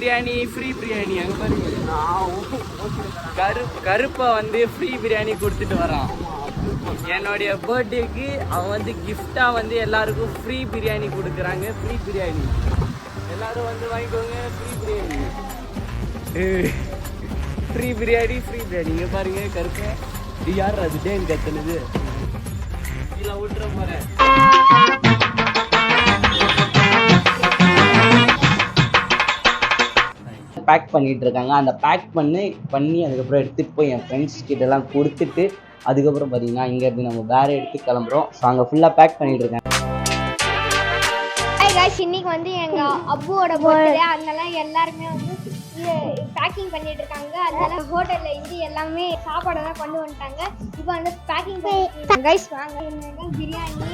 Biryani free biryani அங்கே பாருங்க. கருப்பை வந்து ஃப்ரீ பிரியாணி கொடுத்துட்டு வரான். என்னுடைய பர்த்டேக்கு அவன் வந்து கிஃப்டாக வந்து எல்லாருக்கும் ஃப்ரீ பிரியாணி கொடுக்குறாங்க. ஃப்ரீ பிரியாணி எல்லாரும் வந்து வாங்கிக்கோங்க. Free biryani free biryani free biryani. இங்கே பாருங்க கருப்பை. இது யார் அது டேன் கத்துனது? கீழே விட்டுற போகிறேன். பேக் பண்ணிட்டு இருக்காங்க. அந்த பேக் பண்ணி அதுக்கப்புறம் எடுத்துகிட்டு போய் என் ஃப்ரெண்ட்ஸ் கிட்டலாம் கொடுத்துட்டு அதுக்கப்புறம் பார்த்தீங்கன்னா இங்கேருந்து நம்ம வேறு எடுத்து கிளம்புறோம். ஸோ அங்கே ஃபுல்லாக பேக் பண்ணிட்டு இருக்காங்க. இன்னைக்கு வந்து எங்கள் அப்புவோட பர்த்டே, அதனால எல்லாருமே வந்து பேக்கிங் பண்ணிட்டு இருக்காங்க. அதனால ஹோட்டலில் இருந்து எல்லாமே சாப்பாடெல்லாம் கொண்டு வந்துட்டாங்க. இப்போ வந்து பேக்கிங் பண்ணி கைஸ் வாங்க. பிரியாணி